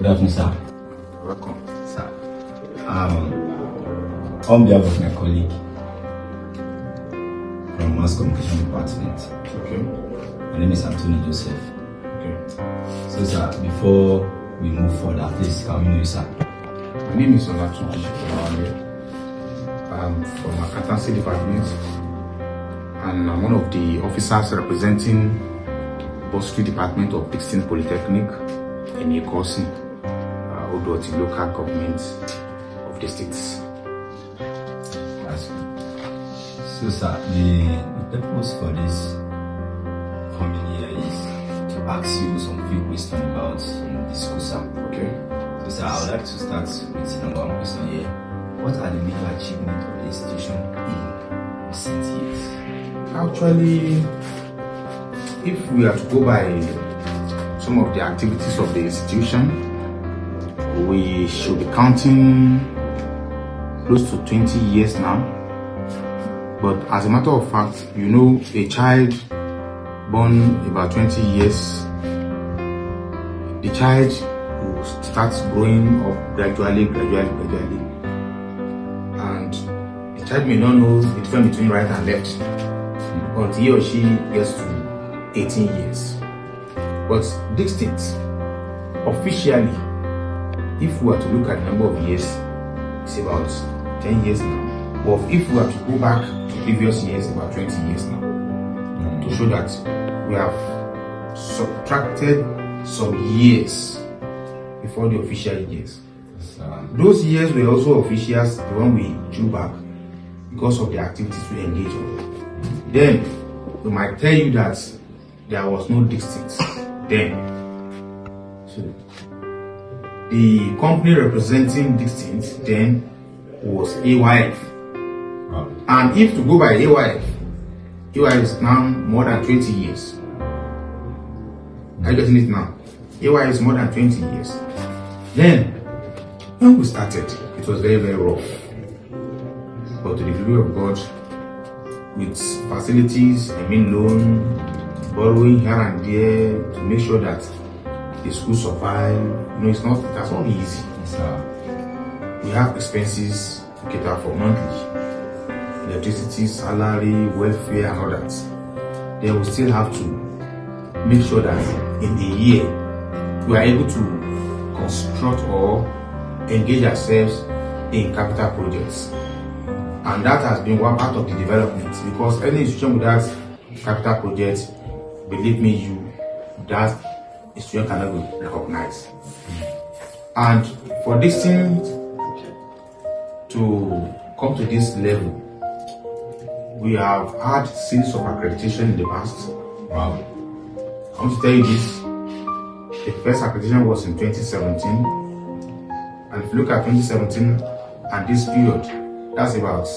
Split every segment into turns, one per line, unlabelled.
Good afternoon, sir.
Welcome.
Sir. On behalf of my colleague from Mass Communication Department,
Okay.
my name is Anthony Joseph.
Okay.
So, sir, before we move further, please, can we know you, sir?
My name is Olatunji. I'm from Accountancy Department, and I'm one of the officers representing Bursary Department of Dickson Polytechnic in Ikosi, Odoti local government of the states.
That's good. So, sir, the purpose for this coming here is to ask you some few questions about the school, sir.
Okay.
So, sir, I would like to start with number one question here. What are the major achievements of the institution in recent years?
Actually, if we are to go by some of the activities of the institution, we should be counting close to 20 years now. But as a matter of fact, you know, a child born about 20 years, the child will start growing up gradually. And the child may not know the difference between right and left until he or she gets to 18 years. But this state, officially, if we were to look at the number of years, it's about 10 years now. But if we were to go back to previous years, about 20 years now, to show that we have subtracted some years before the official years. Those years were also officials, the one we drew back because of the activities we engage in. Then we might tell you that there was no distinct then. So the company representing distinct then was AYF.
Wow.
And if to go by AYF is now more than 20 years. Are you getting it now? AYF is more than 20 years. Then when we started, it was very, very rough. But to the glory of God, with facilities, loan, borrowing here and there to make sure that the school survive. You know, that's not easy. We have expenses to cater for monthly, electricity, salary, welfare, and all that. Then we still have to make sure that in a year we are able to construct or engage ourselves in capital projects. And that has been one part of the development, because any institution without capital projects, believe me, that institution cannot be recognized. And for this thing to come to this level, we have had series of accreditation in the past.
Wow.
I want to tell you this. The first accreditation was in 2017. And if you look at 2017 and this period, that's about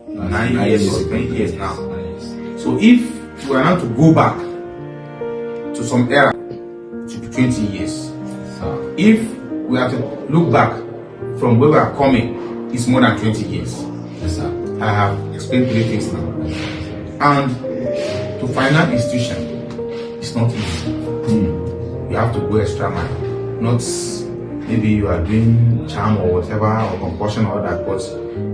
9 years or 10 years now. So if we are now to go back to some era, it should be 20 years. If we have to look back from where we are coming, it's more than 20 years.
Yes, sir.
I have explained three things now. And to finance institution, it's not easy. You have to go extra mile. Not maybe you are doing charm or whatever, or compulsion or that, but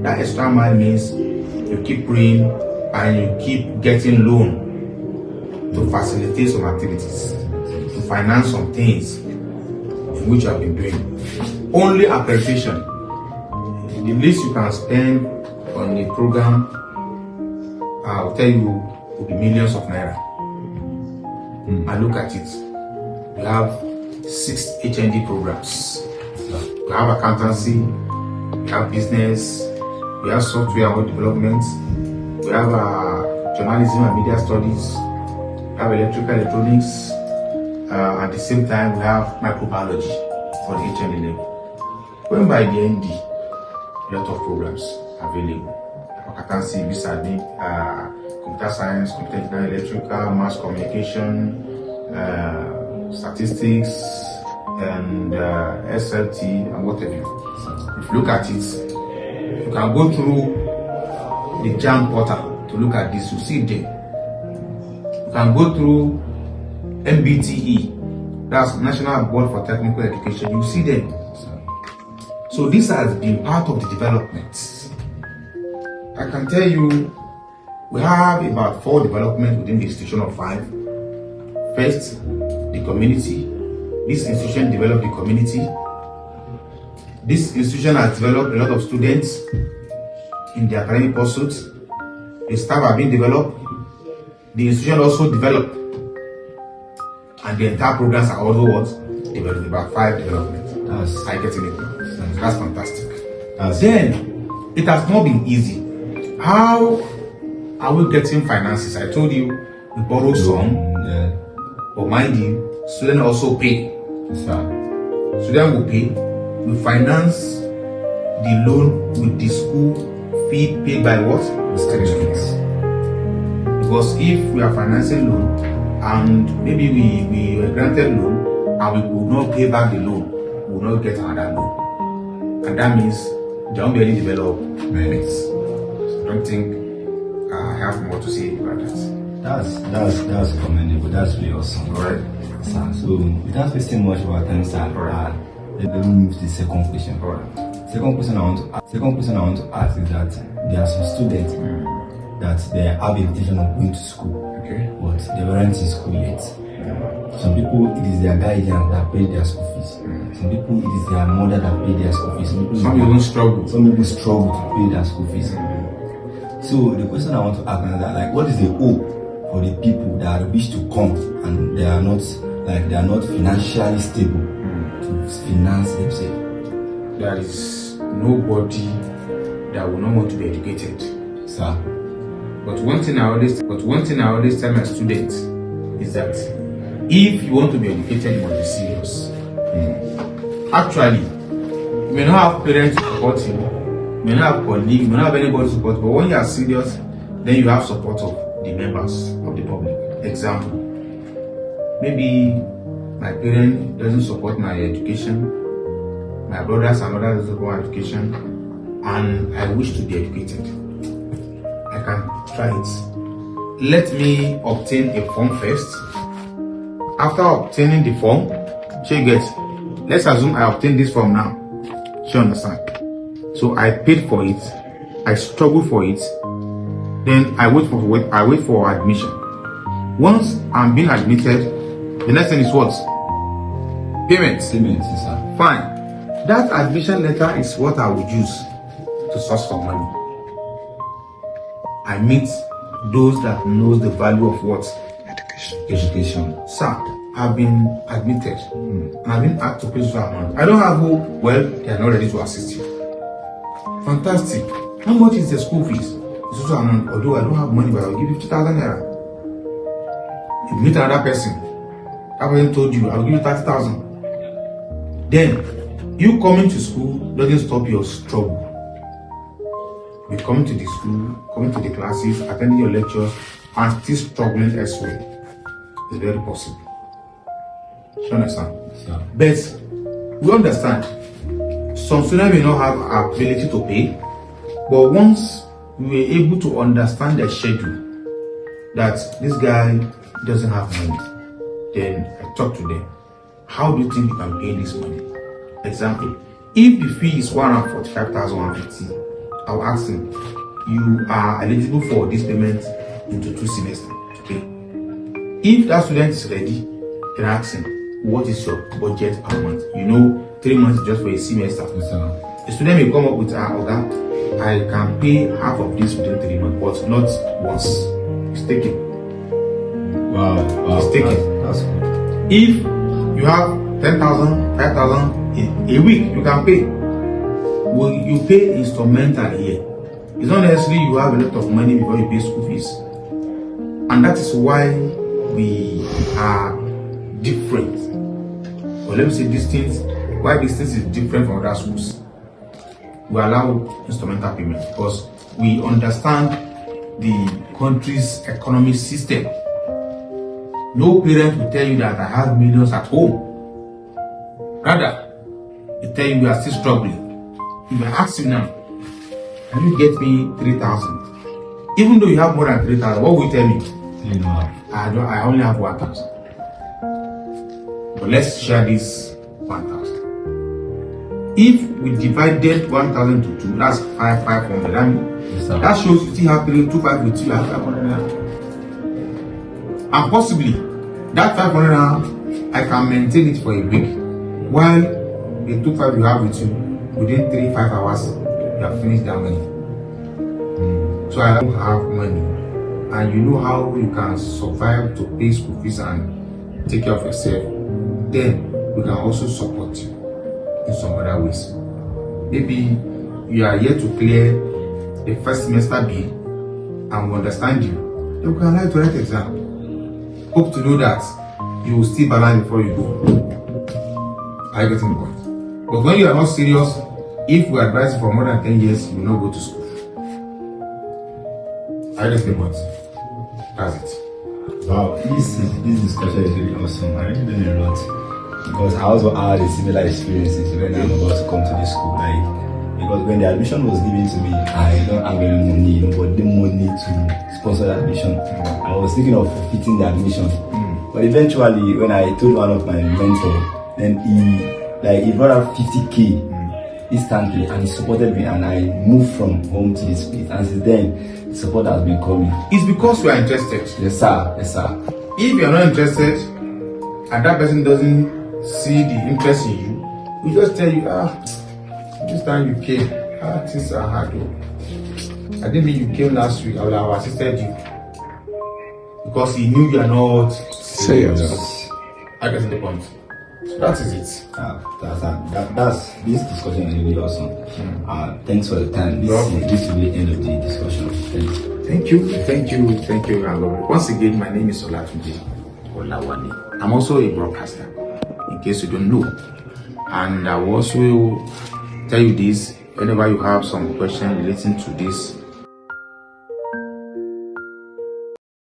that extra mile means you keep praying and you keep getting loan to facilitate some activities, to finance some things in which you have been doing. Only accreditation, the least you can spend on a program, I'll tell you, will be millions of naira. And look at it. We have 6 HND programs. We have accountancy, we have business, we have software and development, we have journalism and media studies, we have electrical electronics, at the same time we have microbiology for the HND level. When by the ND, a lot of programs available. Accountancy, business, computer science, computer electrical, mass communication, statistics, and SLT, and whatever. If you look at it, you can go through the JAM portal to look at this. You see there. You can go through MBTE that's National Board for Technical Education, you see them. So this has been part of the development. I can tell you, we have about 4 developments within the institution of 5. First, the community. This institution developed the community. This institution has developed a lot of students in the academic pursuits. The staff have been developed. The institution also developed. And the entire programs are also what? Developed. About 5 developments. I get it now. That's fantastic. Then, it has not been easy. How are we getting finances? I told you, we borrow some.
Yeah.
But mind you, students also pay.
Yes, sir.
Students will pay. We finance the loan with the school fee paid by what? The students. Because if we are financing loan and maybe we were granted loan and we will not pay back the loan, we will not get another loan. And that means there won't be any development. So I don't think I have more to say about that.
That's commendable. That's really awesome.
Alright.
Sir, so without wasting much of our time, sir,
Alright.
let me move to the second question.
Alright.
Second question I want to ask is that there are some students that they have a intention of going to school,
Okay.
but they weren't in school yet. Some people, it is their guardian that paid their school fees. Some people, it is their mother that paid their school fees.
Some people struggle.
Some people struggle to pay their school fees. So the question I want to ask is that, like, what is the hope for the people that wish to come and they are not financially stable to finance themselves?
There is nobody that will not want to be educated.
Sir.
But one thing I always tell my students is that if you want to be educated, you must be serious. Actually, you may not have parents to support you, you may not have colleagues, you may not have anybody to support, but when you are serious, then you have support of the members of the public. Example, maybe my parent doesn't support my education, my brothers and mothers doesn't support my education, and I wish to be educated. I can try it. Let me obtain a form first. After obtaining the form, she gets. Let's assume I obtain this form now. She understand. So I paid for it. I struggled for it. Then I wait for admission. Once I'm being admitted, the next thing is what? Payment.
Payment, sir.
Fine. That admission letter is what I would use to source for money. I meet those that knows the value of what? Education. Sir, I've been admitted and I've been asked to pay some amount. I don't have hope. Well, they are not ready to assist you. Fantastic. How much is the school fees? It's also amount. Although I don't have money, but I'll give you 50,000 naira. You meet another person. That person told you, I'll give you 30,000. Then, you coming to school doesn't stop your struggle. You coming to the school, coming to the classes, attending your lectures, and still struggling elsewhere. It's very possible. You understand?
Sir.
But we understand some students may not have ability to pay, but once we were able to understand the schedule that this guy doesn't have money, then I talk to them. How do you think you can pay this money? Example, if the fee is 145,150, I'll ask him, you are eligible for this payment into 2 semesters. Okay. If that student is ready, then I ask him, what is your budget per month? 3 months just for a semester.
Yes, sir.
A student may come up with okay, I can pay half of this within 3 months, but not once. It's taken.
Wow.
It's taken.
That's good.
If you have 10,000, 5,000 a week, you can pay. Well, you pay instrumental here. It's not necessarily you have a lot of money before you pay school fees. And that is why we are different. Or let me say why distance is different from other schools. We allow instrumental payment because we understand the country's economic system. No parent will tell you that I have millions at home. Rather, they tell you we are still struggling. If I ask you now, can you get me 3,000? Even though you have more than 3,000, what will you tell me?
You know.
I only have 1,000. But let's share this 1,000. If we divided 1,000 to 2, that's 500. That shows you still have 325 with you, have 500 naira. And possibly that 500 naira, I can maintain it for a week, while the 2,500 you have with you, within 3-5 hours, you have finished that money. So I don't have money, and you know how you can survive to pay school fees and take care of yourself, then we can also support you in some other ways. Maybe you are here to clear the first semester bill and we understand you, then we can allow you to write exam. Hope to know that you will still balance before you go. Are you getting the point? But when you are not serious, if we advise you for more than 10 years, you will not go to school. Are you getting the point? That's it.
Wow, this discussion is really awesome. I really learned a lot because I also had a similar experiences when I'm about to come to this school. Like, because when the admission was given to me, I don't have any money, but the money to sponsor the admission. I was thinking of forfeiting the admission, but eventually, when I told one of my mentors, then he brought out 50K instantly, and he supported me, and I moved from home to this place, and since then, the support has been coming.
It's because you are interested.
Yes, sir. Yes, sir.
If you are not interested, and that person doesn't see the interest in you, we just tell you, this time you came, things are hard. I didn't mean you came last week, I would have assisted you. Because he knew you are not serious. I get the point. So that is it.
This discussion is really awesome. Thanks for the time. This will be the end of the discussion. Thank
Thank you. And once again, my name is Olatunji Olawale. I'm also a broadcaster, in case you don't know. And I will also tell you this, whenever you have some question relating to this